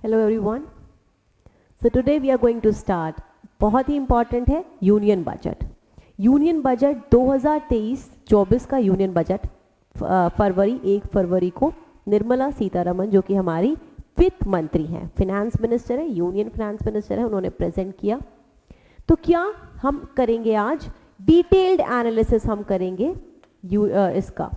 Hello everyone. So today we are going to start. बहुत ही important है union budget. Union budget 2023-24 का union budget 1 फरवरी को निर्मला सीतारमण जो कि हमारी वित्त मंत्री हैं, फिनेंस मिनिस्टर है, यूनियन फाइनेंस मिनिस्टर है, उन्होंने प्रेजेंट किया. तो क्या हम करेंगे आज डिटेल्ड एनालिसिस हम करेंगे इसका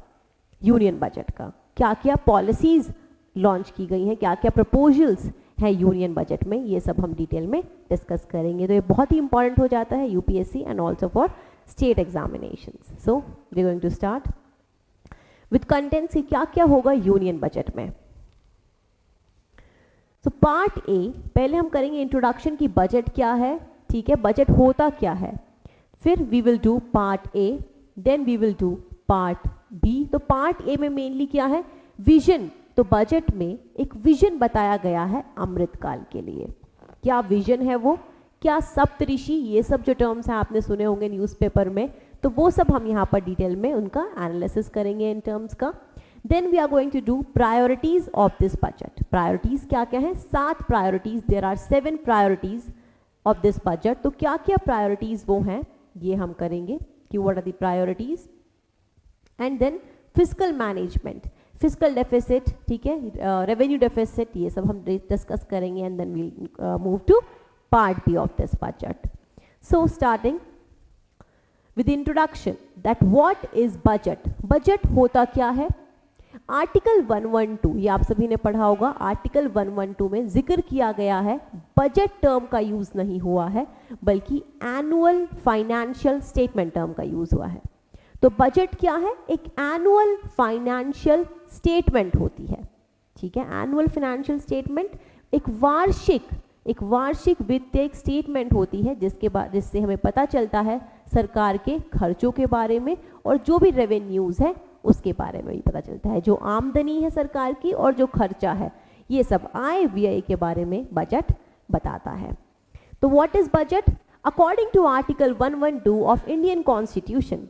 यूनियन बजट का. क्या क्या पॉलिसीज लॉन्च की गई हैं, क्या क्या प्रपोजल्स हैं यूनियन बजट में, ये सब हम डिटेल में डिस्कस करेंगे. तो ये बहुत ही इंपॉर्टेंट हो जाता है UPSC and also for state examinations. So we are going to start with contents कि क्या क्या होगा यूनियन बजट में. सो पार्ट ए पहले हम करेंगे इंट्रोडक्शन की बजट क्या है, ठीक है, बजट होता क्या है. फिर we will do part A, then we will do part B. तो पार्ट ए में मेनली क्या है, विजन. तो बजट में एक विजन बताया गया है अमृतकाल के लिए. क्या विजन है वो, क्या सप्तऋषि, ये सब जो टर्म्स हैं आपने सुने होंगे न्यूज़पेपर में, तो वो सब हम यहाँ पर डिटेल में उनका एनालिसिस करेंगे इन टर्म्स का. Then we are going to do priorities of this budget. Priorities क्या क्या है, 7 priorities. There are 7 priorities of this budget. तो क्या क्या प्रायोरिटीज वो हैं ये हम करेंगे कि what are the priorities. And then fiscal management, fiscal deficit, ठीक है, रेवेन्यू डेफिसिट, ये सब हम डिस्कस करेंगे. And then we'll move to part B of this budget. So starting with introduction that what is budget. Budget होता क्या है. Article 112 ये आप सभी ने पढ़ा होगा. आर्टिकल 112 में जिक्र किया गया है बजट टर्म का यूज नहीं हुआ है बल्कि एनुअल फाइनेंशियल स्टेटमेंट टर्म का यूज हुआ है. तो बजट क्या है, एक एनुअल फाइनेंशियल स्टेटमेंट होती है, ठीक है. एनुअल फाइनेंशियल स्टेटमेंट एक वार्षिक वित्तीय स्टेटमेंट होती है जिससे हमें पता चलता है सरकार के खर्चों के बारे में और जो भी रेवेन्यूज है उसके बारे में भी पता चलता है. जो आमदनी है सरकार की और जो खर्चा है, ये सब आय व्यय के बारे में बजट बताता है. तो what is budget. According to article 112 of Indian constitution,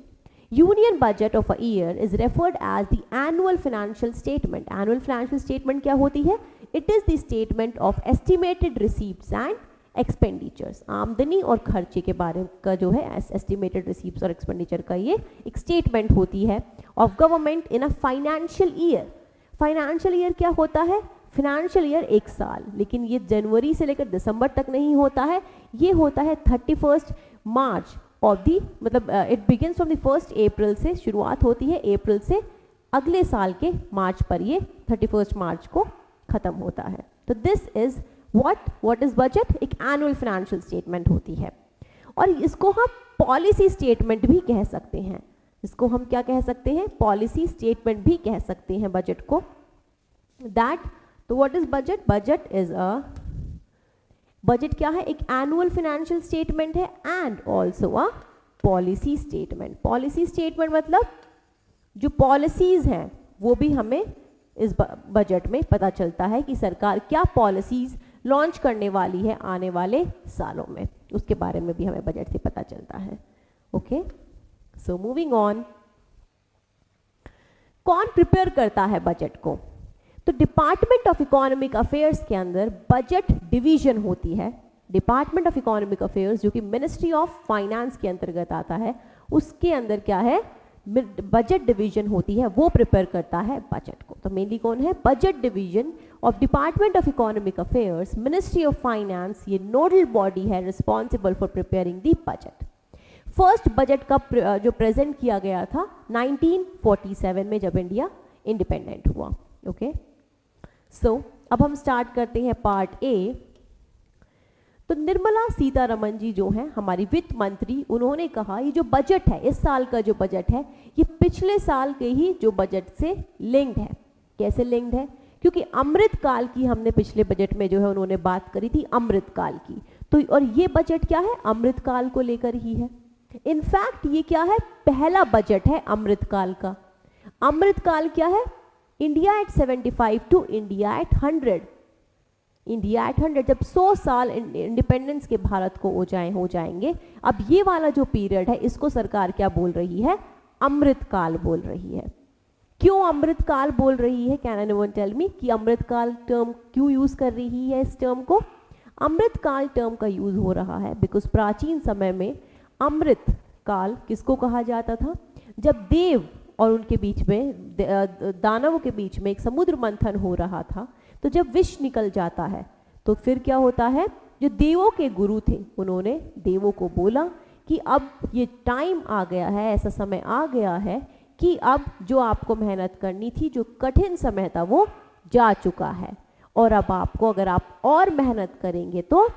union budget of a year is referred as the annual financial statement. Annual financial statement क्या होती है, it is the statement of estimated receipts and expenditures. आमदनी और खर्चे के बारे का जो है एस्टिमेटेड रिसीप्ट्स और एक्सपेंडिचर का ये एक स्टेटमेंट होती है of government in a financial year. Financial year क्या होता है, फाइनेंशियल ईयर एक साल, लेकिन ये जनवरी से लेकर दिसंबर तक नहीं होता है, ये होता है 31 मार्च ऑफ दी, मतलब इट बिगिंस फ्रॉम द 1 अप्रैल से शुरुआत होती है, अप्रैल से अगले साल के मार्च पर ये 31 मार्च को खत्म होता है. तो this is what is budget, एक एनुअल फाइनेंशियल स्टेटमेंट होती है. और इसको हम पॉलिसी स्टेटमेंट भी कह सकते हैं. इसको हम क्या कह सकते हैं, पॉलिसी स्टेटमेंट भी कह सकते हैं बजट को. दैट तो what is budget, budget is a, budget क्या है, एक एनुअल फाइनेंशियल स्टेटमेंट है and also a policy statement. Policy statement मतलब जो पॉलिसीज हैं वो भी हमें इस बजट में पता चलता है कि सरकार क्या पॉलिसीज लॉन्च करने वाली है आने वाले सालों में, उसके बारे में भी हमें बजट से पता चलता है. Okay, so moving on. कौन प्रिपेयर करता है बजट को. तो डिपार्टमेंट ऑफ इकोनॉमिक अफेयर्स के अंदर बजट डिवीजन होती है. डिपार्टमेंट ऑफ इकोनॉमिक अफेयर्स जो कि मिनिस्ट्री ऑफ फाइनेंस के अंतर्गत आता है, उसके अंदर क्या है, बजट डिवीजन होती है, वो प्रिपेयर करता है बजट को. तो मेनली कौन है, budget division of department of economic affairs, ministry of finance, ये नोडल बॉडी है responsible for preparing the budget. First budget का जो प्रेजेंट किया गया था 1947 में जब इंडिया इंडिपेंडेंट हुआ. ओके, सो अब हम स्टार्ट करते हैं पार्ट ए. तो निर्मला सीतारमण जी जो हैं हमारी वित्त मंत्री, उन्होंने कहा ये जो बजट है, इस साल का जो बजट है, ये पिछले साल के ही जो बजट से लिंक्ड है. कैसे लिंक्ड है, क्योंकि अमृतकाल की हमने पिछले बजट में जो है उन्होंने बात करी थी अमृतकाल की. तो और ये बजट क्या है, अमृतकाल को लेकर ही है. इनफैक्ट ये क्या है, पहला बजट है अमृतकाल का. अमृतकाल क्या है, India at 75 to India at 100. India at 100, जब 100 साल इंडिपेंडेंस के भारत को हो जाएंगे. अब ये वाला जो पीरियड है इसको सरकार क्या बोल रही है, अमृतकाल बोल रही है. क्यों अमृतकाल बोल रही है? कैन एनीवन टेल मी कि अमृतकाल टर्म क्यों यूज कर रही है? इस टर्म को अमृतकाल टर्म का यूज हो रहा है बिकॉज प्राचीन समय में अमृत काल किसको कहा जाता था? जब देव और उनके बीच में दानवों के बीच में एक समुद्र मंथन हो रहा था, तो जब विष निकल जाता है तो फिर क्या होता है? जो देवों के गुरु थे उन्होंने देवों को बोला कि अब ये टाइम आ गया है, ऐसा समय आ गया है कि अब जो आपको मेहनत करनी थी, जो कठिन समय था वो जा चुका है और अब आपको अगर आप और मेहनत करेंगे तो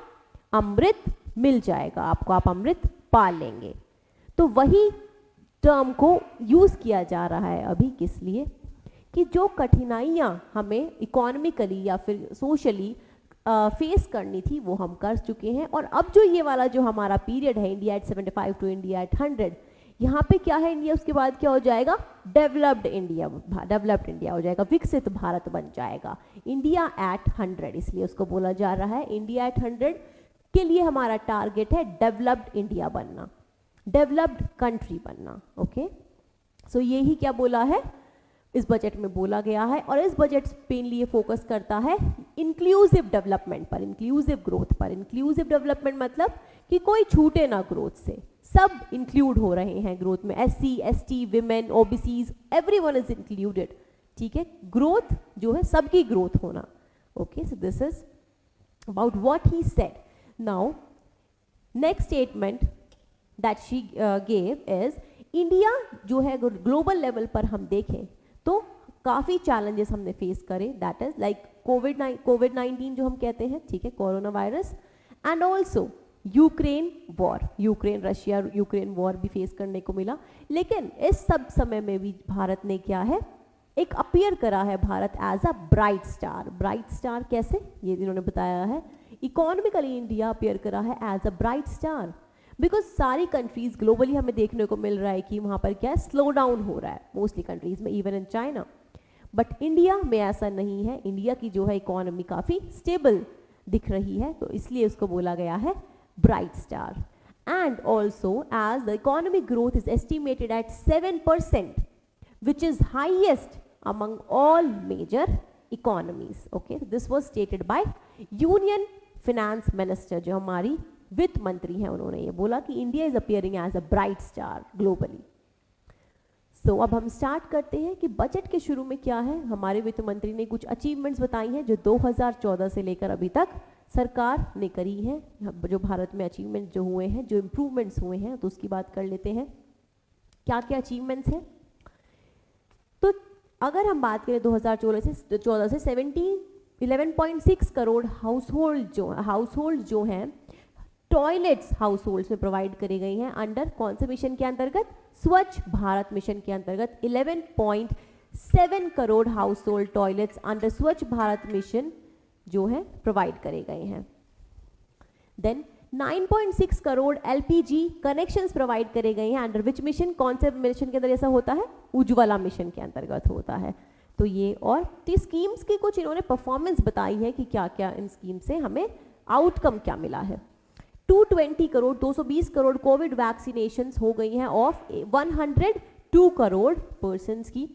अमृत मिल जाएगा आपको, आप अमृत पा लेंगे। तो वही टर्म को यूज किया जा रहा है अभी, किस लिए? कि जो कठिनाइयाँ हमें इकोनॉमिकली या फिर सोशली फेस करनी थी वो हम कर चुके हैं, और अब जो ये वाला जो हमारा पीरियड है India at 75 to India at 100, यहाँ पे क्या है? इंडिया उसके बाद क्या हो जाएगा? डेवलप्ड इंडिया हो जाएगा, विकसित भारत बन जाएगा। इंडिया एट 100 इसलिए उसको बोला जा रहा है। इंडिया एट 100 के लिए हमारा टारगेट है डेवलप्ड इंडिया बनना, डेवलप्ड कंट्री बनना। ओके, सो यही क्या बोला है इस बजट में बोला गया है, और इस बजट मेनली ये फोकस करता है इंक्लूसिव डेवलपमेंट पर, इंक्लूसिव ग्रोथ पर। इंक्लूसिव डेवलपमेंट मतलब कि कोई छूटे ना ग्रोथ से, सब इंक्लूड हो रहे हैं ग्रोथ में। SC, ST, women, OBCs, everyone is included. ठीक है, ग्रोथ जो है सबकी ग्रोथ होना। Okay, so this is about what he said. Now next statement that she gave is, India जो है ग्लोबल लेवल पर हम देखें तो काफ़ी चैलेंजेस हमने फेस करे, दैट इज लाइक कोविड-19 जो हम कहते हैं, ठीक है, corona virus, and also Ukraine war, Russia Ukraine war भी फेस करने को मिला। लेकिन इस सब समय में भी भारत ने क्या है, एक अपीयर करा है Bharat as a bright star. Bright star कैसे, ये इन्होंने बताया है। इकोनॉमिकली इंडिया अपीयर करा है as a bright star because सारी कंट्रीज ग्लोबली हमें देखने को मिल रहा है कि वहाँ पर क्या है, स्लो डाउन हो रहा है मोस्टली कंट्रीज में, even in China. But India में ऐसा नहीं है, इंडिया की जो है इकोनॉमी काफ़ी स्टेबल दिख रही है, तो इसलिए उसको बोला गया है bright star. And also as the economic growth is estimated at 7%, which is highest among all major economies. Okay, this was stated by union finance minister, जो हमारी वित्त मंत्री हैं, उन्होंने ये बोला कि India is appearing as a bright star globally. So अब हम स्टार्ट करते हैं कि बजट के शुरू में क्या है। हमारे वित्त मंत्री ने कुछ अचीवमेंट्स बताई हैं जो 2014 से लेकर अभी तक सरकार ने करी हैं, जो भारत में अचीवमेंट जो हुए हैं, जो इम्प्रूवमेंट्स हुए हैं, तो उसकी बात कर लेते हैं। क्या क्या अचीवमेंट्स हैं? तो अगर हम बात करें 2014 से 11.6 करोड़ हाउसहोल्ड जो हैं टॉयलेट्स हाउसहोल्ड्स में प्रोवाइड करी गई हैं अंडर कौन से मिशन के अंतर्गत? स्वच्छ भारत मिशन के अंतर्गत 11.7 crore household toilets under Swachh Bharat mission जो है प्रोवाइड करे गए हैं। Then 9.6 crore LPG connections provide करे गए हैं अंडर विच मिशन? कौन से मिशन के अंदर ऐसा होता है? उज्ज्वला मिशन के अंतर्गत होता है। तो ये और स्कीम्स की कुछ इन्होंने परफॉर्मेंस बताई है कि क्या क्या इन स्कीम से हमें आउटकम क्या मिला है। 220 करोड़ कोविड वैक्सीनेशंस हो गई हैं ऑफ 102 करोड़ पर्सन्स की।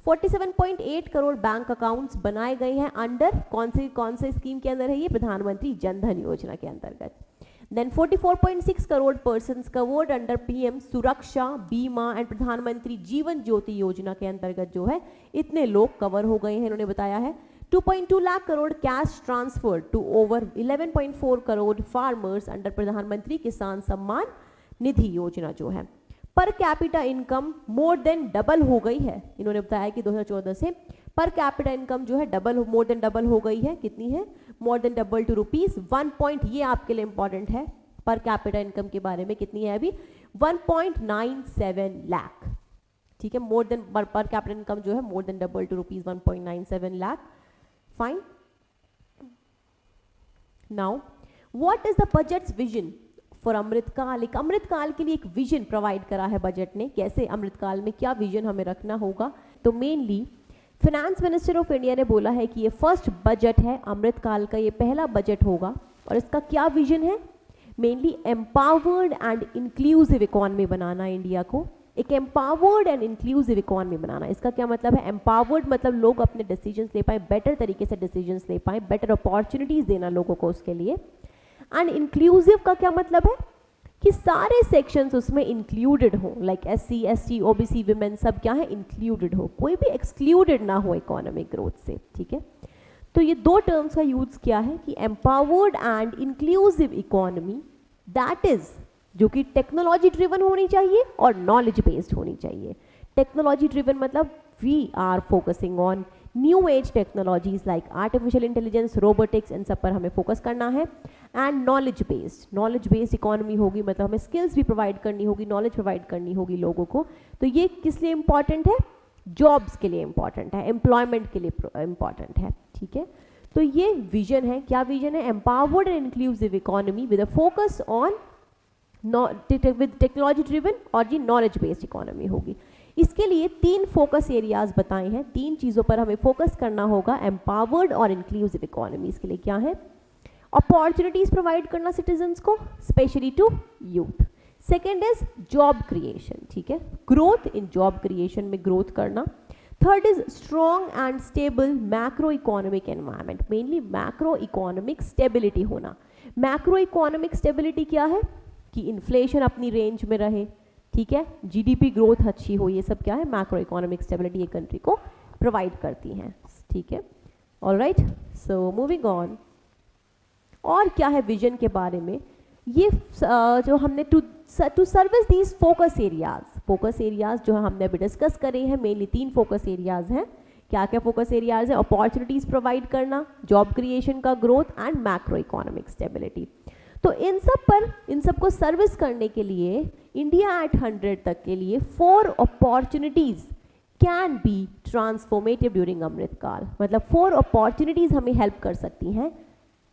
47.8 करोड़ बैंक अकाउंट्स बनाए गए हैं अंडर कौन से स्कीम के अंदर है? ये प्रधानमंत्री जनधन योजना के अंतर्गत। Then 44.6 crore persons covered under PM Suraksha बीमा एंड प्रधानमंत्री जीवन ज्योति योजना के अंतर्गत जो है इतने लोग कवर हो गए हैं, इन्होंने बताया है। 2.2 lakh crore cash transfer to over 11.4 crore farmers under Pradhan Mantri Kisan Samman Nidhi Yojana जो है। Per capita income more than double हो गई है, इन्होंने बताया कि 2014 से पर कैपिटा इनकम जो है मोर देन डबल हो गई है। कितनी है? मोर देन डबल टू ₹1 ये आपके लिए इंपॉर्टेंट है। पर कैपिटा इनकम के बारे में कितनी है अभी? 1.97 लाख। ठीक है, more than per capita income जो है more than double to ₹1.97 lakh. Fine. Now what is the budget's vision for Amritkaal? एक अमृतकाल के लिए एक विजन प्रोवाइड करा है बजट ने, कैसे अमृतकाल में क्या विजन हमें रखना होगा। तो mainly finance minister of India ने बोला है कि ये फर्स्ट बजट है अमृतकाल का, ये पहला बजट होगा और इसका क्या विजन है? Mainly empowered and inclusive economy banana India को, एक एम्पावर्ड एंड इंक्लूसिव इकोनॉमी बनाना। इसका क्या मतलब है? एम्पावर्ड मतलब लोग अपने डिसीजंस ले पाए, बेटर तरीके से डिसीजंस ले पाए, बेटर अपॉर्चुनिटीज देना लोगों को उसके लिए। एंड इंक्लूसिव का क्या मतलब है? कि सारे सेक्शंस उसमें इंक्लूडेड हो, like SC ST OBC women सब क्या है? इंक्लूडेड हो, कोई भी एक्सक्लूडेड ना हो इकोनॉमिक ग्रोथ से। ठीक है, तो ये दो टर्म्स का यूज किया है कि empowered and inclusive economy, that is जो कि टेक्नोलॉजी ड्रिवन होनी चाहिए और नॉलेज बेस्ड होनी चाहिए। टेक्नोलॉजी ड्रिवन मतलब we are focusing on new age technologies like artificial intelligence, robotics, इन सब पर हमें फोकस करना है। एंड नॉलेज बेस्ड इकोनॉमी होगी, मतलब हमें स्किल्स भी प्रोवाइड करनी होगी, नॉलेज प्रोवाइड करनी होगी लोगों को। तो ये किस लिए इंपॉर्टेंट है? जॉब्स के लिए इंपॉर्टेंट है, एम्प्लॉयमेंट के लिए इंपॉर्टेंट है। ठीक है, तो ये विजन है। क्या विजन है? Empowered and inclusive economy with a focus on with technology driven और जी नॉलेज बेस्ड इकोनॉमी होगी। इसके लिए 3 फोकस एरियाज बताए हैं, 3 चीज़ों पर हमें फोकस करना होगा एम्पावर्ड और इंक्लूसिव इकोनॉमी। इसके लिए क्या है? अपॉर्चुनिटीज प्रोवाइड करना सिटीजन्स को, specially to youth. Second is job creation. ठीक है, ग्रोथ इन जॉब क्रिएशन में ग्रोथ करना। Third is strong and stable macro economic environment, mainly macro economic stability होना। मैक्रो इकोनॉमिक स्टेबिलिटी क्या है? कि इन्फ्लेशन अपनी रेंज में रहे, ठीक है, GDP ग्रोथ अच्छी हो, ये सब क्या है? मैक्रो इकोनॉमिक स्टेबिलिटी एक कंट्री को प्रोवाइड करती हैं। ठीक है, ऑलराइट, सो मूविंग ऑन। और क्या है विजन के बारे में? ये जो हमने to service these focus areas जो हमने अभी डिस्कस करे हैं, मेनली 3 फोकस एरियाज हैं। क्या क्या फोकस एरियाज है? अपॉर्चुनिटीज प्रोवाइड करना, जॉब क्रिएशन का growth and macro economic stability. तो इन सब को सर्विस करने के लिए इंडिया एट 100 तक के लिए 4 opportunities can be transformative during Amritkaal, मतलब 4 अपॉर्चुनिटीज हमें हेल्प कर सकती हैं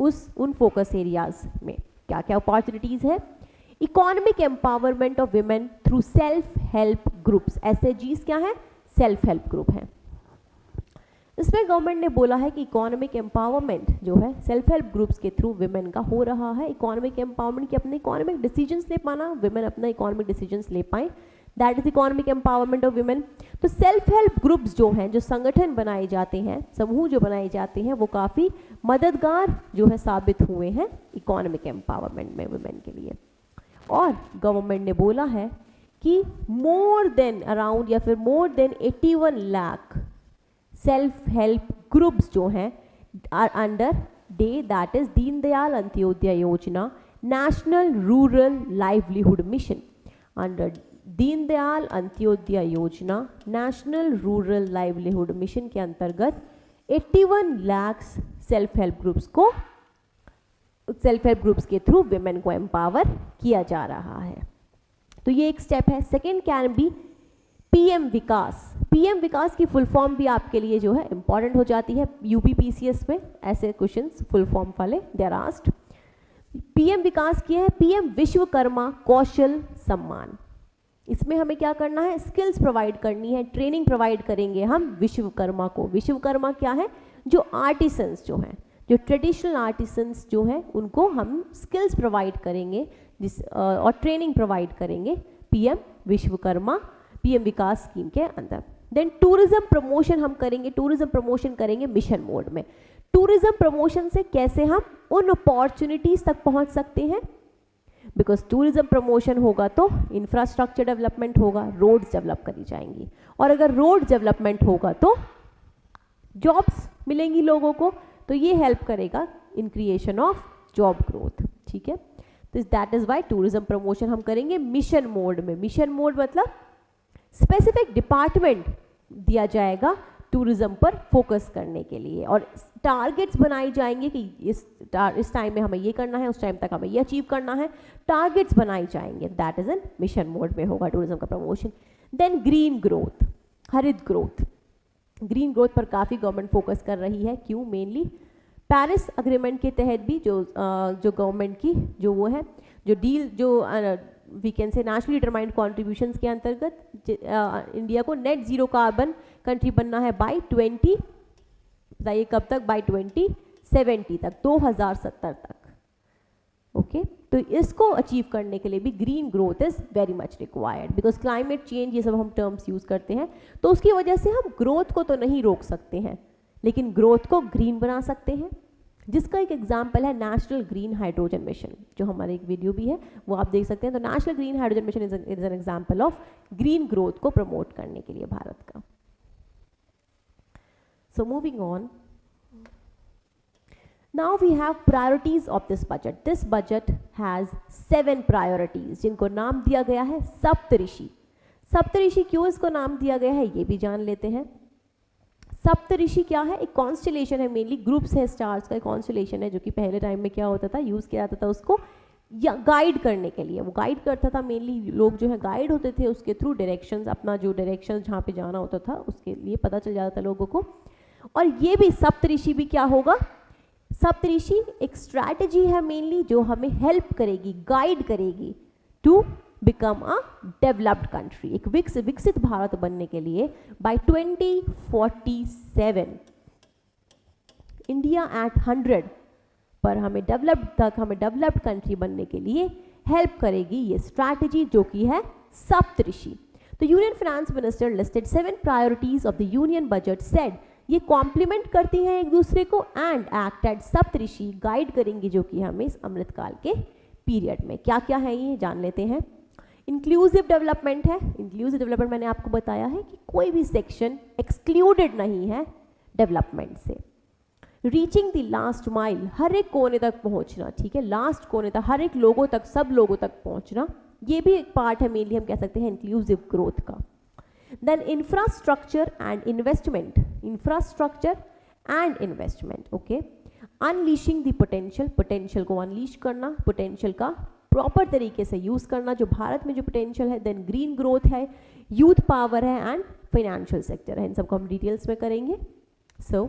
उन फोकस एरियाज में। क्या क्या अपॉर्चुनिटीज है? Economic empowerment of women through self help groups. SHGs क्या है? सेल्फ हेल्प ग्रुप है। इसमें गवर्नमेंट ने बोला है कि इकोनॉमिक एम्पावरमेंट जो है सेल्फ हेल्प ग्रुप्स के थ्रू विमेन का हो रहा है। इकोनॉमिक एम्पावरमेंट की अपने इकोनॉमिक डिसीजंस ले पाना, विमेन अपना इकोनॉमिक डिसीजंस ले पाए, that is economic empowerment of women. तो सेल्फ हेल्प ग्रुप्स जो हैं, जो संगठन बनाए जाते हैं, समूह जो बनाए जाते हैं, वो काफ़ी मददगार जो है साबित हुए हैं इकोनॉमिक एम्पावरमेंट में विमेन के लिए। और गवर्नमेंट ने बोला है कि more than 81 lakh self help groups जो हैं are under that is Deendayal Antyodaya Yojana, national rural livelihood mission. Under Deendayal Antyodaya Yojana, national rural livelihood mission के अंतर्गत 81 लाख सेल्फ हेल्प ग्रुप्स के थ्रू विमेन को एम्पावर किया जा रहा है। तो ये एक स्टेप है। Second can be PM Vikas. PM Vikas की फुल फॉर्म भी आपके लिए जो है इंपॉर्टेंट हो जाती है, UPPCS में ऐसे क्वेश्चंस फुल फॉर्म वाले दे आर आस्क्ड। PM विकास किया है PM विश्वकर्मा कौशल सम्मान। इसमें हमें क्या करना है? स्किल्स प्रोवाइड करनी है, ट्रेनिंग प्रोवाइड करेंगे हम विश्वकर्मा को। विश्वकर्मा क्या है? जो आर्टिसंस जो हैं, जो ट्रेडिशनल आर्टिसंस जो हैं, उनको हम स्किल्स प्रोवाइड करेंगे और ट्रेनिंग प्रोवाइड करेंगे PM विश्वकर्मा PM विकास स्कीम के अंदर। देन टूरिज्म प्रमोशन हम करेंगे, टूरिज्म प्रमोशन करेंगे मिशन मोड में। टूरिज्म प्रमोशन से कैसे हम उन अपॉर्चुनिटीज तक पहुंच सकते हैं? बिकॉज टूरिज्म प्रमोशन होगा तो इंफ्रास्ट्रक्चर डेवलपमेंट होगा, रोड्स डेवलप करी जाएंगी, और अगर रोड डेवलपमेंट होगा तो जॉब्स मिलेंगी लोगों को, तो ये हेल्प करेगा in creation of job growth. ठीक है, तो that is why tourism promotion हम करेंगे मिशन मोड में। मिशन मोड मतलब स्पेसिफिक डिपार्टमेंट दिया जाएगा टूरिज्म पर फोकस करने के लिए, और टारगेट्स बनाए जाएंगे कि इस टाइम में हमें ये करना है, उस टाइम तक हमें ये अचीव करना है, टारगेट्स बनाए जाएंगे। That is an mission mode में होगा टूरिज्म का प्रमोशन। देन ग्रीन ग्रोथ, हरित ग्रोथ। ग्रीन ग्रोथ पर काफ़ी गवर्नमेंट फोकस कर रही है। क्यों? मेनली पेरिस अग्रीमेंट के तहत भी जो गवर्नमेंट की जो वो है जो डील जो we can say nationally determined contributions के अंतर्गत इंडिया को नेट जीरो कार्बन कंट्री बनना है बाय 20, बताइए कब तक? बाय 2070 तक, 2070 तक। ओके तो इसको अचीव करने के लिए भी green growth is very much required, because climate change ये सब हम टर्म्स यूज करते हैं, तो उसकी वजह से हम ग्रोथ को तो नहीं रोक सकते हैं, लेकिन ग्रोथ को ग्रीन बना सकते हैं, जिसका एक एग्जाम्पल है नेशनल ग्रीन हाइड्रोजन मिशन, जो हमारे एक वीडियो भी है वो आप देख सकते हैं। तो national green hydrogen mission is an example of green growth को प्रमोट करने के लिए भारत का। So moving on, now we have priorities of this budget. This budget has 7 priorities जिनको नाम दिया गया है सप्तऋषि। सप्तऋषि क्यों इसको नाम दिया गया है ये भी जान लेते हैं। सप्तऋषि क्या है? एक कॉन्स्टलेशन है, मेनली ग्रुप्स है स्टार्स का, एक कॉन्स्टलेशन है जो कि पहले टाइम में क्या होता था, यूज किया जाता था उसको या गाइड करने के लिए। वो गाइड करता था, मेनली लोग जो है गाइड होते थे उसके थ्रू, डायरेक्शंस, अपना जो डायरेक्शंस जहाँ पे जाना होता था उसके लिए पता चल जाता था लोगों को। और ये भी सप्तऋषि भी क्या होगा, सप्तऋषि एक स्ट्रैटेजी है मेनली जो हमें हेल्प करेगी, गाइड करेगी to become a developed country, एक विकसित भारत बनने के लिए। बाय 2047 इंडिया एट 100 पर हमें डेवलप्ड कंट्री बनने के लिए हेल्प करेगी ये स्ट्रैटेजी जो कि है सप्तऋषि। तो union finance minister listed 7 priorities of the union budget, said ये कॉम्प्लीमेंट करती हैं एक दूसरे को and act at Saptarishi, guide करेंगे जो कि हमें इस अमृतकाल के पीरियड में। क्या क्या है ये जान लेते हैं। इंक्लूसिव डेवलपमेंट है। इंक्लूसिव डेवलपमेंट मैंने आपको बताया है कि कोई भी सेक्शन एक्सक्लूडेड नहीं है डेवलपमेंट से। रीचिंग द लास्ट माइल, हर एक कोने तक पहुंचना, ठीक है, लास्ट कोने तक, हर एक लोगों तक, सब लोगों तक पहुंचना, ये भी एक पार्ट है मेनली हम कह सकते हैं इंक्लूसिव ग्रोथ का। Then infrastructure and investment, infrastructure and investment, okay. Unleashing the potential, potential को अनलीश करना, पोटेंशियल का प्रॉपर तरीके से यूज करना जो भारत में जो पोटेंशियल है। देन ग्रीन ग्रोथ है, यूथ पावर है एंड फाइनेंशियल सेक्टर है। इन सबको हम डिटेल्स में करेंगे। सो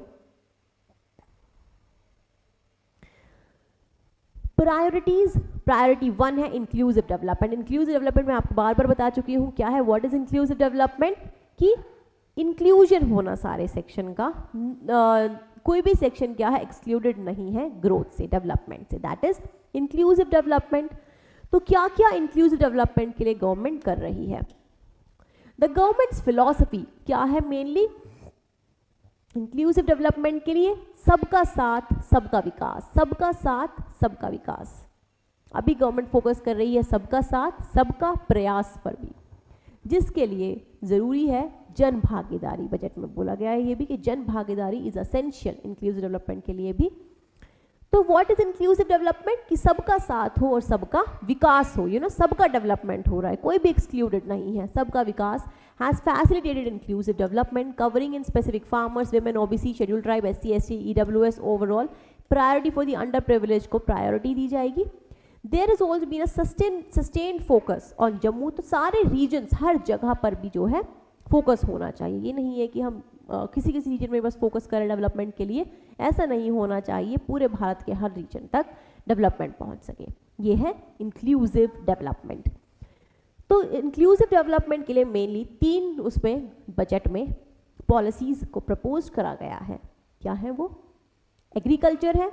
प्रायोरिटीज, प्रायोरिटी 1 है इंक्लूसिव डेवलपमेंट। इंक्लूसिव डेवलपमेंट मैं आपको बार बार बता चुकी हूँ क्या है, व्हाट इज इंक्लूसिव डेवलपमेंट, कि इंक्लूजन होना सारे सेक्शन का, कोई भी सेक्शन क्या है एक्सक्लूडेड नहीं है ग्रोथ से, डेवलपमेंट से, दैट इज इंक्लूसिव डेवलपमेंट। तो क्या क्या इंक्लूसिव डेवलपमेंट के लिए गवर्नमेंट कर रही है। द गवर्नमेंट्स फिलॉसफी क्या है मेनली इंक्लूसिव डेवलपमेंट के लिए, सबका साथ सबका विकास, सबका साथ सबका विकास। अभी गवर्नमेंट फोकस कर रही है सबका साथ सबका प्रयास पर भी, जिसके लिए जरूरी है जन भागीदारी। बजट में बोला गया है ये भी कि जन भागीदारी इज असेंशियल इंक्लूसिव डेवलपमेंट के लिए भी। तो व्हाट इज इंक्लूसिव डेवलपमेंट, कि सबका साथ हो और सबका विकास हो, सबका डेवलपमेंट हो रहा है, कोई भी एक्सक्लूडेड नहीं है, सबका विकास। Has facilitated inclusive development covering in specific farmers, women, OBC, schedule tribe, SC, ST, EWS, overall priority for the under privilege को प्रायोरिटी दी जाएगी। There is also been a sustained focus on Jammu, तो सारे regions हर जगह पर भी जो है फोकस होना चाहिए। ये नहीं है कि हम किसी रीजन में बस फोकस करें डेवलपमेंट के लिए, ऐसा नहीं होना चाहिए, पूरे भारत के हर रीजन तक डेवलपमेंट पहुंच सके। ये है इंक्लूसिव डेवलपमेंट। तो इंक्लूसिव डेवलपमेंट के लिए मेनली 3 उसमें बजट में पॉलिसीज को प्रपोज करा गया है। क्या है वो, एग्रीकल्चर है,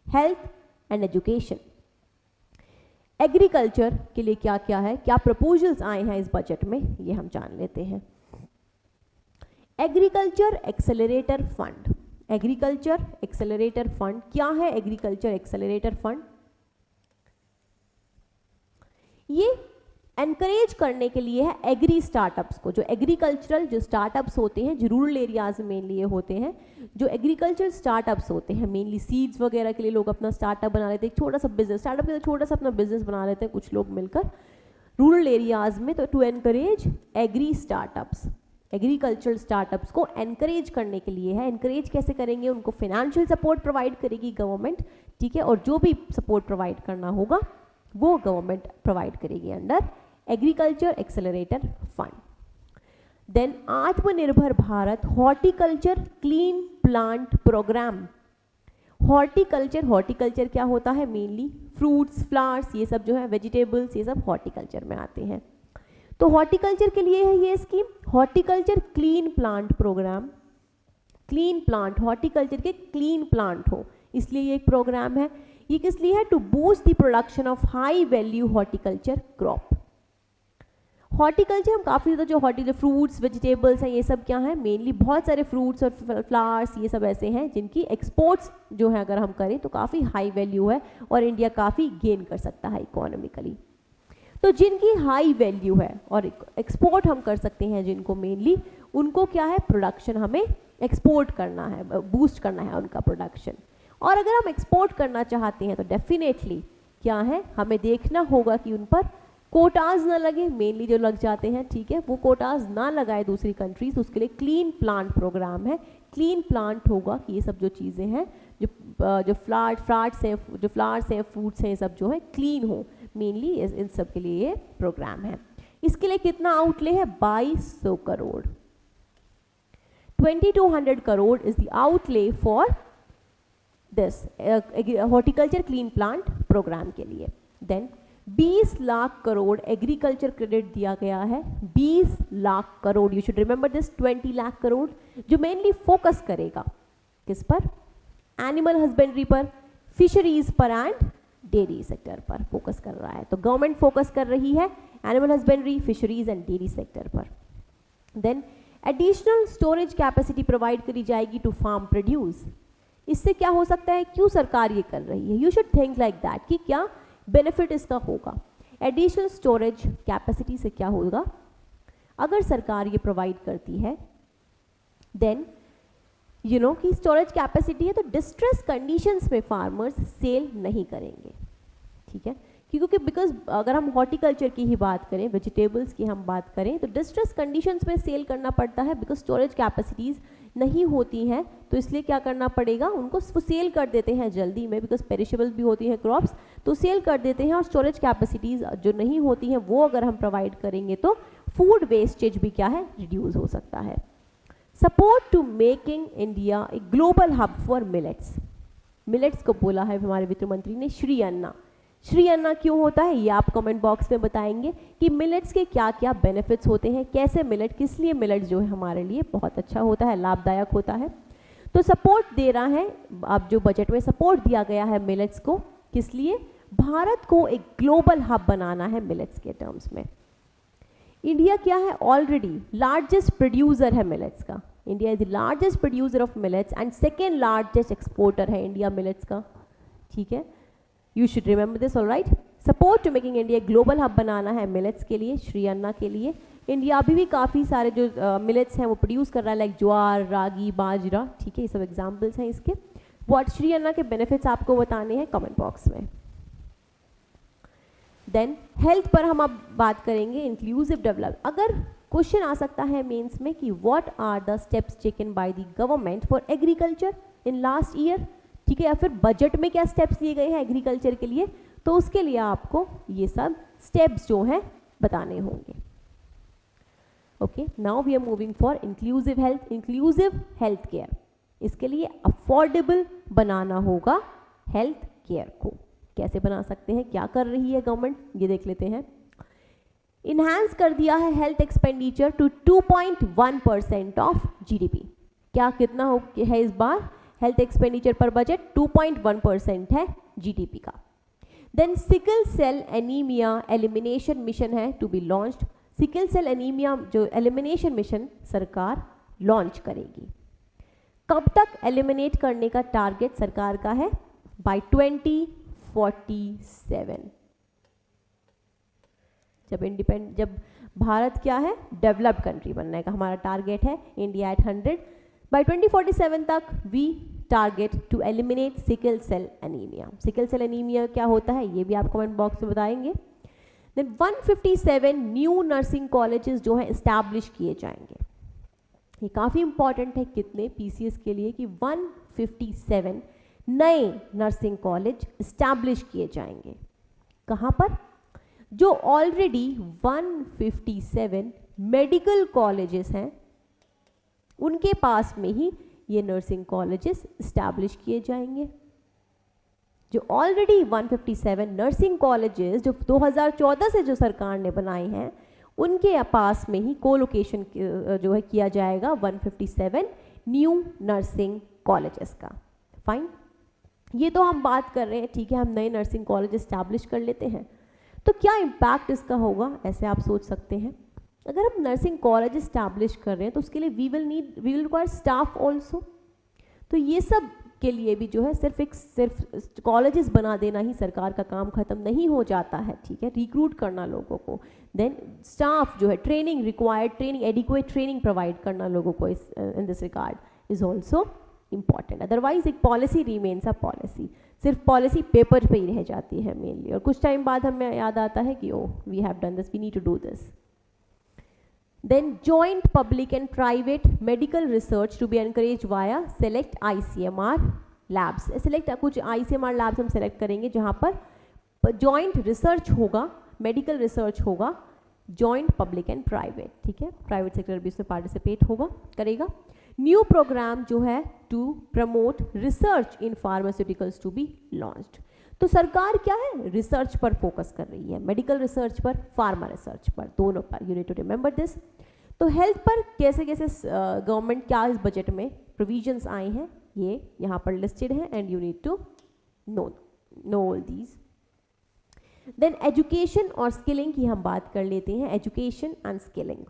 हेल्थ एंड एजुकेशन। एग्रीकल्चर के लिए क्या क्या है, क्या प्रपोजल्स आए हैं इस बजट में, ये हम जान लेते हैं। Agriculture accelerator fund, agriculture accelerator fund क्या है, एग्रीकल्चर एक्सेलरेटर फंड ये एनकरेज करने के लिए है एग्री स्टार्टअप्स को, जो एग्रीकल्चरल जो स्टार्टअप्स होते हैं, जो रूरल एरियाज में मेनली ये होते हैं, जो एग्रीकल्चरल स्टार्टअप्स होते हैं, मेनली सीड्स वगैरह के लिए लोग अपना स्टार्टअप बना लेते हैं, एक छोटा सा बिजनेस, स्टार्टअप के लिए छोटा सा अपना बिजनेस बना लेते हैं कुछ लोग मिलकर रूरल एरियाज में। तो to encourage agri startups, agricultural startups को एनकरेज करने के लिए है। एनकरेज कैसे करेंगे, उनको फाइनेंशियल सपोर्ट प्रोवाइड करेगी गवर्नमेंट, ठीक है, और जो भी सपोर्ट प्रोवाइड करना होगा वो गवर्नमेंट प्रोवाइड करेगी under agriculture accelerator fund. Then Atmanirbhar Bharat horticulture clean plant programme. Horticulture, horticulture क्या होता है, मेनली फ्रूट्स, फ्लावर्स, ये सब जो है वेजिटेबल्स, ये सब हॉर्टिकल्चर में आते हैं। तो हॉर्टिकल्चर के लिए है ये scheme, horticulture clean plant programme. Clean plant, horticulture के क्लीन प्लांट हो इसलिए ये एक प्रोग्राम है। ये किस लिए है? To boost the production of high value horticulture crop. Horticulture हम काफ़ी ज़्यादा जो हॉर्टिकल्चर फ्रूट्स वेजिटेबल्स हैं ये सब क्या है? मेनली बहुत सारे फ्रूट्स और फ्लावर्स ये सब ऐसे हैं जिनकी एक्सपोर्ट्स जो है अगर हम करें तो काफ़ी हाई वैल्यू है और इंडिया काफ़ी गेन कर सकता है इकोनॉमिकली। तो जिनकी हाई वैल्यू है और एक्सपोर्ट हम कर सकते हैं जिनको मेनली, उनको क्या है? प्रोडक्शन हमें एक्सपोर्ट करना है, बूस्ट करना है उनका प्रोडक्शन। और अगर हम एक्सपोर्ट करना चाहते हैं तो डेफिनेटली क्या है? हमें देखना होगा कि उन पर कोटाज ना लगे, मेनली जो लग जाते हैं, ठीक है, वो कोटाज ना लगाए दूसरी कंट्रीज। उसके लिए क्लीन प्लांट प्रोग्राम है। क्लीन प्लांट होगा कि ये सब जो चीज़ें हैं जो फ्लावर्स हैं फ्रूट्स हैं ये सब जो है क्लीन हो, मेनली इन सब के लिए ये प्रोग्राम है। इसके लिए कितना आउटले है? 2200 crore. 2200 crore is the outlay for this horticulture clean plant programme के लिए। Then 20 lakh crore agriculture credit दिया गया है। 20 lakh crore, you should remember this, 20 lakh crore जो मेनली फोकस करेगा किस पर? एनिमल हस्बेंड्री पर, फिशरीज पर एंड डेयरी सेक्टर पर फोकस कर रहा है। तो गवर्नमेंट फोकस कर रही है animal husbandry, fisheries and dairy sector पर। Then additional storage capacity provide करी जाएगी टू फार्म प्रोड्यूस। इससे क्या हो सकता है? क्यों सरकार ये कर रही है? You should think like that कि क्या बेनिफिट इसका होगा। एडिशनल स्टोरेज कैपेसिटी से क्या होगा? अगर सरकार ये प्रोवाइड करती है देन यू नो कि स्टोरेज कैपेसिटी है तो डिस्ट्रेस कंडीशंस में फार्मर्स सेल नहीं करेंगे, ठीक है, क्योंकि बिकॉज अगर हम हॉर्टिकल्चर की ही बात करें, वेजिटेबल्स की हम बात करें तो डिस्ट्रेस कंडीशंस में सेल करना पड़ता है बिकॉज स्टोरेज कैपेसिटीज़ नहीं होती हैं। तो इसलिए क्या करना पड़ेगा? उनको सेल कर देते हैं जल्दी में, बिकॉज पेरिशेबल भी होती हैं क्रॉप्स, तो सेल कर देते हैं। और स्टोरेज कैपेसिटीज़ जो नहीं होती हैं वो अगर हम प्रोवाइड करेंगे तो फूड वेस्टेज भी क्या है? रिड्यूस हो सकता है। Support to making India a global hub for millets. Millets को बोला है हमारे वित्त मंत्री ने श्री अन्ना। श्री अन्ना क्यों होता है ये आप कमेंट बॉक्स में बताएंगे कि मिलेट्स के क्या क्या बेनिफिट्स होते हैं, कैसे मिलेट, किस लिए मिलेट जो है हमारे लिए बहुत अच्छा होता है, लाभदायक होता है। तो सपोर्ट दे रहा है, अब जो बजट में सपोर्ट दिया गया है मिलेट्स को, किस लिए? भारत को एक ग्लोबल हब बनाना है मिलेट्स के टर्म्स में। इंडिया क्या है? ऑलरेडी लार्जेस्ट प्रोड्यूसर है मिलेट्स का। India is the largest producer of millets and second largest exporter है इंडिया मिलेट्स का, ठीक है, you should remember this, alright. Support to making India global hub बनाना है मिलेट्स के लिए, श्री अन्ना के लिए। इंडिया अभी भी काफ़ी सारे जो मिलेट्स हैं वो प्रोड्यूस कर रहा है, लाइक ज्वार, रागी, बाजरा, ठीक है, ये सब एग्जाम्पल्स हैं इसके। व्हाट श्री अन्ना के बेनिफिट्स आपको बताने हैं कमेंट बॉक्स में। देन हेल्थ पर हम अब बात करेंगे, इंक्लूसिव डेवलप। अगर क्वेश्चन आ सकता है मेंस में कि what are the steps taken by the government for agriculture in last year, ठीक है, या फिर बजट में क्या स्टेप्स लिए गए हैं एग्रीकल्चर के लिए, तो उसके लिए आपको ये सब स्टेप्स जो हैं बताने होंगे। Okay, now we are moving for inclusive health. Inclusive health care, इसके लिए अफोर्डेबल बनाना होगा हेल्थ केयर को। कैसे बना सकते हैं, क्या कर रही है गवर्नमेंट, ये देख लेते हैं। इन्हांस कर दिया है health expenditure to 2.1% of GDP. क्या कितना हो है इस बार हेल्थ एक्सपेंडिचर पर बजट? 2.1% है जीडीपी का। Then sickle cell anaemia elimination mission है to be launched. Sickle cell anaemia जो एलिमिनेशन मिशन सरकार लॉन्च करेगी। कब तक एलिमिनेट करने का टारगेट सरकार का है? बाय 2047। जब भारत क्या है? डेवलप्ड कंट्री बनने का हमारा टारगेट है, इंडिया एट 100। बाय 2047 तक we target to eliminate sickle cell anaemia. Sickle cell anaemia क्या होता है ये भी आप कमेंट बॉक्स में बताएंगे। देन 157 न्यू नर्सिंग कॉलेजेस जो हैं इस्टेब्लिश किए जाएंगे। ये काफ़ी इंपॉर्टेंट है कितने पीसीएस के लिए कि 157 नए नर्सिंग कॉलेज इस्टेब्लिश किए जाएंगे। कहाँ पर? जो ऑलरेडी 157 मेडिकल कॉलेजेस हैं उनके पास में ही ये नर्सिंग कॉलेजेस इस्टेब्लिश किए जाएंगे। जो ऑलरेडी 157 नर्सिंग कॉलेजेस जो 2014 से जो सरकार ने बनाए हैं उनके पास में ही कोलोकेशन जो है किया जाएगा 157 न्यू नर्सिंग कॉलेजेस का। फाइन। ये तो हम बात कर रहे हैं, ठीक है, हम नए नर्सिंग कॉलेज इस्टेब्लिश कर लेते हैं, तो क्या इम्पैक्ट इसका होगा, ऐसे आप सोच सकते हैं। अगर हम नर्सिंग कॉलेज इस्टेब्लिश कर रहे हैं तो उसके लिए we will require staff also. तो ये सब के लिए भी जो है सिर्फ कॉलेजेस बना देना ही सरकार का काम खत्म नहीं हो जाता है, ठीक है, रिक्रूट करना लोगों को, देन स्टाफ जो है, training required, training adequate training provide करना लोगों को in this regard is also important. Otherwise एक पॉलिसी रिमेन्स अ पॉलिसी, सिर्फ पॉलिसी पेपर पे ही रह जाती है मेनली, और कुछ टाइम बाद हमें याद आता है कि oh we have done this, we need to do this. Then joint public and private medical research to be encouraged via select ICMR labs. Select कुछ ICMR labs हम select करेंगे जहाँ पर joint research होगा, medical research होगा, joint public and private, ठीक है, private sector भी इसमें participate होगा, करेगा। New program जो है to promote research in pharmaceuticals to be launched. तो सरकार क्या है, रिसर्च पर फोकस कर रही है, मेडिकल रिसर्च पर, फार्मा रिसर्च पर, दोनों पर, you need to remember this. तो हेल्थ पर कैसे कैसे गवर्नमेंट क्या इस बजट में प्रोविजंस आए हैं, ये यहाँ पर लिस्टेड है, and you need to know all these. Then education और स्किलिंग की हम बात कर लेते हैं, एजुकेशन एंड स्किलिंग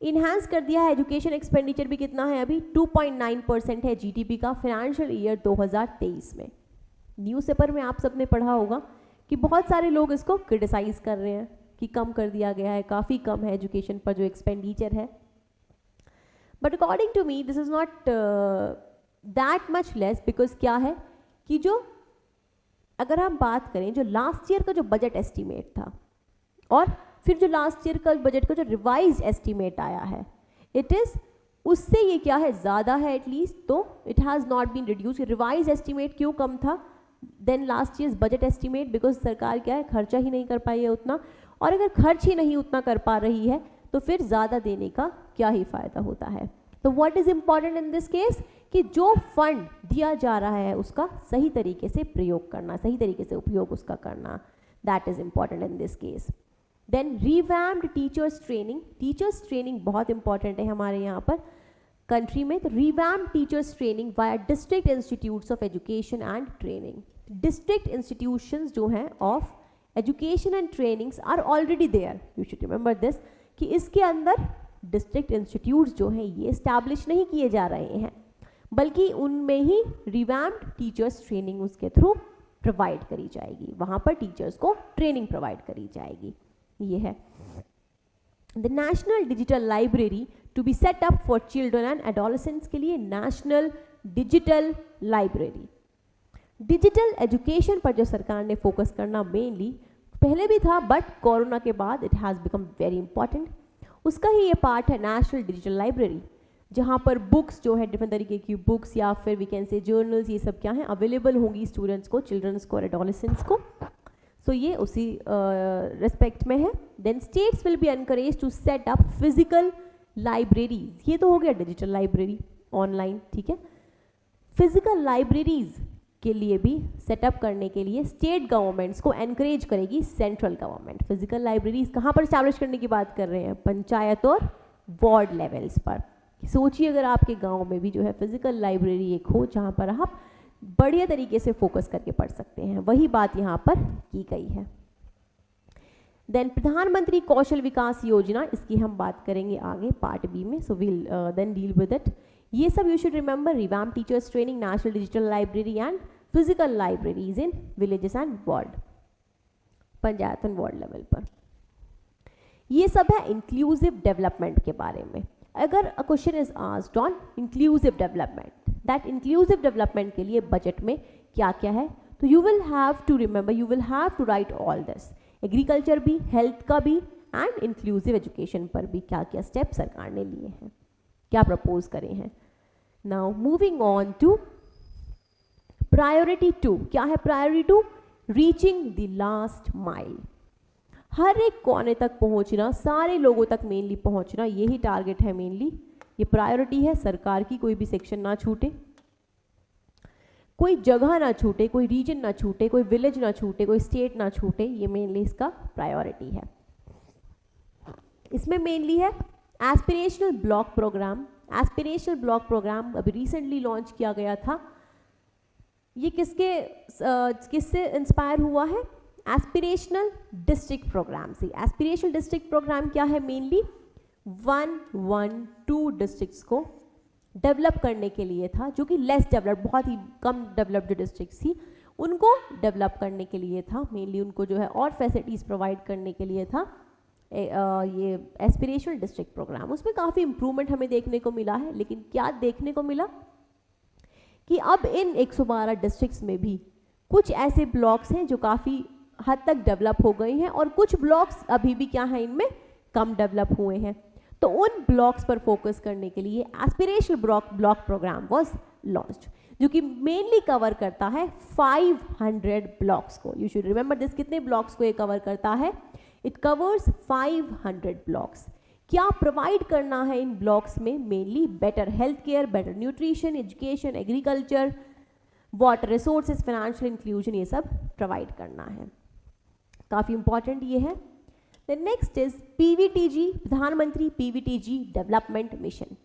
इन्हांस कर दिया है। एजुकेशन एक्सपेंडिचर भी कितना है अभी, 2.9% है जीडीपी का फाइनेंशियल ईयर 2023 में। न्यूज़पेपर में आप सबने पढ़ा होगा कि बहुत सारे लोग इसको क्रिटिसाइज कर रहे हैं कि कम कर दिया गया है, काफ़ी कम है एजुकेशन पर जो एक्सपेंडिचर है, but according to me this is not that much less, because क्या है कि जो अगर हम बात करें जो लास्ट ईयर का जो बजट एस्टीमेट था और फिर जो लास्ट ईयर का बजट का जो रिवाइज एस्टीमेट आया है, इट इज़ उससे ये क्या है, ज़्यादा है एटलीस्ट, तो it has not been reduce. Revise estimate क्यों कम था then last years budget estimate, because सरकार क्या है, खर्चा ही नहीं कर पाई है उतना, और अगर खर्च ही नहीं उतना कर पा रही है तो फिर ज़्यादा देने का क्या ही फ़ायदा होता है। तो what is important in this case कि जो फंड दिया जा रहा है उसका सही तरीके से प्रयोग करना, सही तरीके से उपयोग उसका करना, that is important in this case. Then revamped teachers training, teachers training बहुत इंपॉर्टेंट है हमारे यहाँ पर कंट्री में। तो revamped teachers training via district institutes of education and training. District institutions जो हैं of education and trainings are already there, you should remember this, कि इसके अंदर डिस्ट्रिक्ट इंस्टीट्यूट्स जो हैं ये इस्टेब्लिश नहीं किए जा रहे हैं, बल्कि उनमें ही रिवैम्ड टीचर्स ट्रेनिंग उसके थ्रू प्रोवाइड करी जाएगी, वहाँ पर टीचर्स को ट्रेनिंग प्रोवाइड करी जाएगी। ये है the national digital library to be set up for children and adolescents के लिए national digital library. Digital education पर जो सरकार ने फोकस करना मेनली पहले भी था, बट कोरोना के बाद it has become very important, उसका ही ये पार्ट है नेशनल डिजिटल लाइब्रेरी, जहाँ पर बुक्स जो है डिफरेंट तरीके की बुक्स या फिर वी कैन से जर्नल्स, ये सब क्या है अवेलेबल होंगी स्टूडेंट्स को, चिल्ड्रंस को और एडोलेसेंट्स को। सो ये उसी रिस्पेक्ट में है। Then states will be encourage to set up physical libraries, ये तो हो गया डिजिटल लाइब्रेरी ऑनलाइन, ठीक है। फिजिकल लाइब्रेरीज के लिए भी सेटअप करने के लिए स्टेट गवर्नमेंट्स को एनकरेज करेगी सेंट्रल गवर्नमेंट। फिजिकल लाइब्रेरीज कहाँ पर स्टैब्लिश करने की बात कर रहे हैं, पंचायत और वार्ड लेवल्स पर। सोचिए अगर आपके गांव में भी जो है फिजिकल लाइब्रेरी एक हो जहाँ पर आप बढ़िया तरीके से फोकस करके पढ़ सकते हैं, वही बात यहाँ पर की गई है। देन प्रधानमंत्री कौशल विकास योजना, इसकी हम बात करेंगे आगे पार्ट बी में, so will then deal with it. ये सब you should remember, revamp teachers training, national digital library and physical libraries in villages and ward, panchayat and ward level पर। ये सब है इंक्लूसिव डेवलपमेंट के बारे में। अगर a question is asked on inclusive development, that inclusive development के लिए बजट में क्या क्या है, तो you will have to remember, you will have to write all this. Agriculture भी, हेल्थ का भी एंड इंक्लूसिव एजुकेशन पर भी क्या क्या स्टेप सरकार ने लिए हैं, क्या प्रपोज करे हैं। Now moving on to priority 2, क्या है priority 2, reaching the last mile. हर एक कोने तक पहुंचना, सारे लोगों तक मेनली पहुंचना, यही टारगेट है मेनली, ये प्रायोरिटी है सरकार की। कोई भी सेक्शन ना छूटे, कोई जगह ना छूटे, कोई रीजन ना छूटे, कोई विलेज ना छूटे, कोई स्टेट ना छूटे, ये मेनली इसका प्रायोरिटी है। इसमें मेनली है aspirational block programme. Aspirational block programme अभी रिसेंटली लॉन्च किया गया था ये किससे इंस्पायर हुआ है? एस्पिरेशनल डिस्ट्रिक्ट प्रोग्राम से। एस्पिरेशनल डिस्ट्रिक्ट प्रोग्राम क्या है? मेनली 112 डिस्ट्रिक्ट्स को डेवलप करने के लिए था, जो कि लेस डेवलप्ड, बहुत ही कम डेवलप्ड डिस्ट्रिक्ट्स थी, उनको डेवलप करने के लिए था। मेनली उनको जो है और फैसिलिटीज़ प्रोवाइड करने के लिए था ये एस्पिरेशनल डिस्ट्रिक्ट प्रोग्राम। उसमें काफ़ी इम्प्रूवमेंट हमें देखने को मिला है, लेकिन क्या देखने को मिला कि अब इन 112 डिस्ट्रिक्ट्स में भी कुछ ऐसे ब्लॉक्स हैं जो काफ़ी हद तक डेवलप हो गए हैं और कुछ ब्लॉक्स अभी भी क्या हैं, इनमें कम डेवलप हुए हैं। तो उन ब्लॉक्स पर फोकस करने के लिए aspirational block programme was launched, जो कि मेनली कवर करता है 500 ब्लॉक्स को। यू शुड रिमेंबर दिस, कितने ब्लॉक्स को ये कवर करता है? It covers 500 blocks. क्या प्रोवाइड करना है इन ब्लॉक्स में? Mainly better health care, better nutrition, education, agriculture, water resources, financial inclusion, ये सब प्रोवाइड करना है। काफ़ी इंपॉर्टेंट ये है। द नेक्स्ट इज पीवीटीजी, प्रधानमंत्री पीवीटीजी डेवलपमेंट मिशन।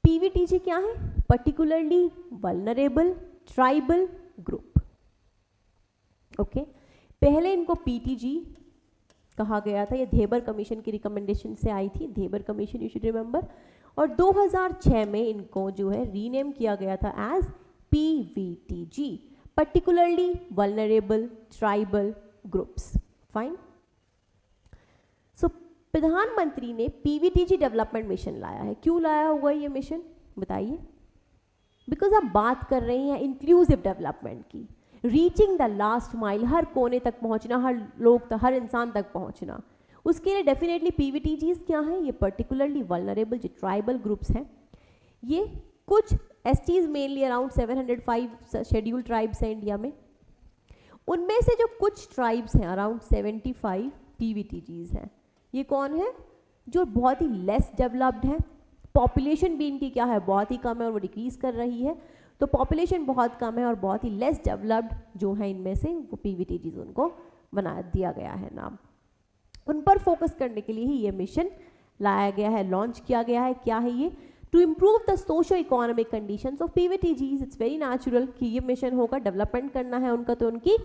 पीवीटीजी क्या है? Particularly vulnerable tribal group. Okay, पहले इनको पीटीजी कहा गया था, ये धेबर कमीशन की रिकमेंडेशन से आई थी, धेबर कमीशन, यू शुड रिमेंबर। और 2006 में इनको जो है रीनेम किया गया था as PVTG, particularly vulnerable tribal groups. Fine. So प्रधानमंत्री ने पीवीटीजी डेवलपमेंट मिशन लाया है। क्यों लाया हुआ ये मिशन, बताइए? बिकॉज आप बात कर रहे हैं इंक्लूसिव डेवलपमेंट की, रीचिंग द लास्ट माइल, हर कोने तक पहुंचना, हर लोग तक, हर इंसान तक पहुंचना। उसके लिए डेफिनेटली पीवीटीजीज क्या है? ये पर्टिकुलरली वल्नरेबल जो ट्राइबल ग्रुप्स हैं, ये कुछ STs mainly around 705 scheduled tribes हैं इंडिया में, उनमें से जो कुछ ट्राइब्स हैं अराउंड 75 पीवीटीजीज हैं। ये कौन है? जो बहुत ही लेस डेवलप्ड है, पॉपुलेशन भी इनकी क्या है, बहुत ही कम है और वो डिक्रीज कर रही है। तो पॉपुलेशन बहुत कम है और बहुत ही लेस डेवलप्ड जो है इनमें से, वो पीवीटीजीज उनको बना दिया गया है नाम। उन पर फोकस करने के लिए ही ये मिशन लाया गया है, लॉन्च किया गया है। क्या है ये? To improve the socio economic conditions of PVTGs. It's very natural कि ये मिशन होगा, डेवलपमेंट करना है उनका, तो उनकी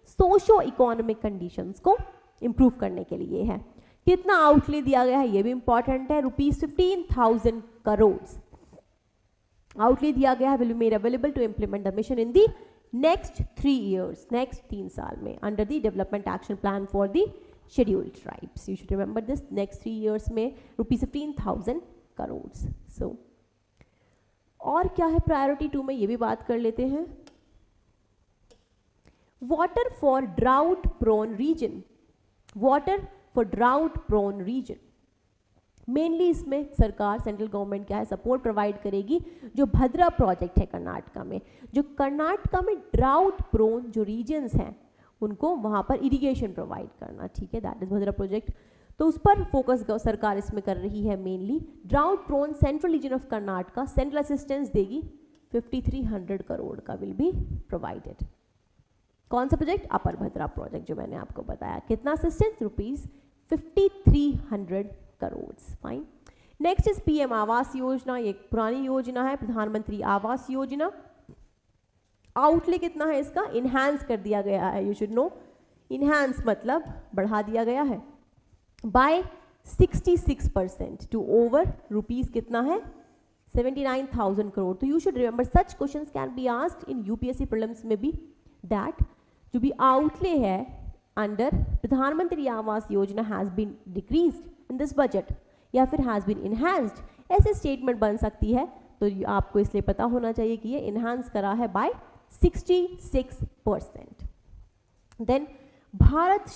सोशो इकोनॉमिक कंडीशंस को इम्प्रूव करने के लिए है। कितना आउटले दिया गया है ये भी इंपॉर्टेंट है, ₹15,000 करोड़ आउटले दिया गया है, will be made available to implement the mission in the next 3 years, next 3 साल में, under the development action plan for the scheduled tribes. You should remember this, next 3 years में ₹15,000 करोड़। सो और क्या है प्रायोरिटी 2 में, ये भी बात कर लेते हैं। Water for drought prone region, water for drought prone region, mainly इसमें सरकार, सेंट्रल गवर्नमेंट क्या है, सपोर्ट प्रोवाइड करेगी। जो भद्रा प्रोजेक्ट है कर्नाटका में, जो कर्नाटका में ड्राउट प्रोन जो रीजन्स हैं उनको वहाँ पर इरिगेशन प्रोवाइड करना, ठीक है, दैट इज भद्रा प्रोजेक्ट। तो उस पर फोकस सरकार इसमें कर रही है mainly. Drought prone central region of Karnataka central assistance देगी, 5300 करोड़ का विल बी प्रोवाइडेड। कौन सा प्रोजेक्ट? अपर भद्रा प्रोजेक्ट जो मैंने आपको बताया। कितना assistance? ₹5300 crore. Fine. Next is PM Awas Yojana, ये पुरानी योजना है, प्रधानमंत्री आवास योजना। आउटले कितना है इसका? इनहैंस कर दिया गया है, यू शुड नो। इनहैंस मतलब बढ़ा दिया गया है बाय 66% टू ओवर रुपीज कितना है? 79,000 करोड़। तो you should remember such questions can be asked in UPSC prelims में भी, दैट जो भी आउटले है अंडर प्रधानमंत्री आवास योजना has been decreased in this budget या फिर हैज बीन इनहैंस्ड, ऐसे स्टेटमेंट बन सकती है। तो आपको इसलिए पता होना चाहिए कि ये इनहैंस करा है बाय 66%। देन भारत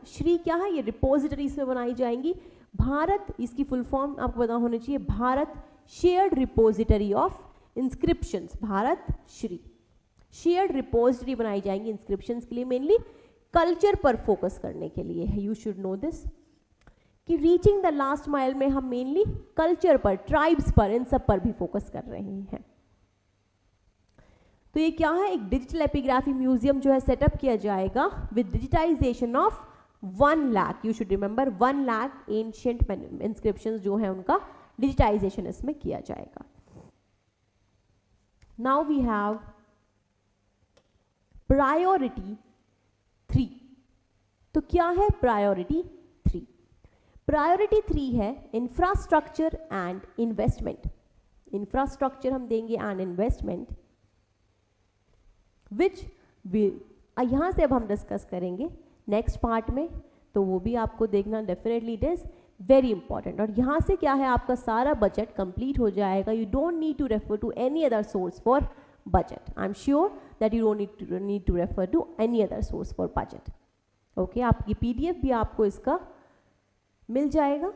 श्री क्या है? ये रिपोजिटरीज में बनाई जाएंगी। भारत, इसकी फुल फॉर्म आपको पता होनी चाहिए, Bharat shared repository of inscriptions. Bharat Shri shared repository बनाई जाएंगी इंस्क्रिप्शंस के लिए, मेनली कल्चर पर फोकस करने के लिए है। यू शुड नो दिस कि रीचिंग द लास्ट माइल में हम मेनली कल्चर पर, ट्राइब्स पर, इन सब पर भी फोकस कर रहे हैं। तो ये क्या है? एक डिजिटल एपिग्राफी म्यूजियम जो है सेटअप किया जाएगा with digitisation of 1 lakh. You should remember 1 lakh ancient inscriptions जो है उनका डिजिटाइजेशन इसमें किया जाएगा। Now we have priority 3। तो क्या है प्रायोरिटी 3? प्रायोरिटी 3 है इंफ्रास्ट्रक्चर एंड इन्वेस्टमेंट। इंफ्रास्ट्रक्चर हम देंगे एंड इन्वेस्टमेंट, विच यहाँ से अब हम डिस्कस करेंगे नेक्स्ट पार्ट में, तो वो भी आपको देखना definitely it is very important. और यहाँ से क्या है, आपका सारा बजट कंप्लीट हो जाएगा। You don't need to refer to any other source for budget. I'm sure that you don't need to refer to any other source for budget. Okay, आपकी PDF भी आपको इसका मिल जाएगा।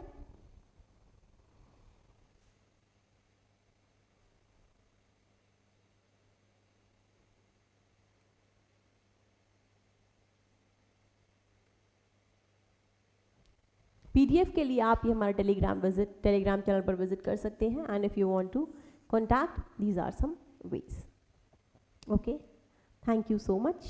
PDF के लिए आप ये हमारा टेलीग्राम चैनल पर विजिट कर सकते हैं। And if you want to contact, these are some ways. Okay, thank you so much.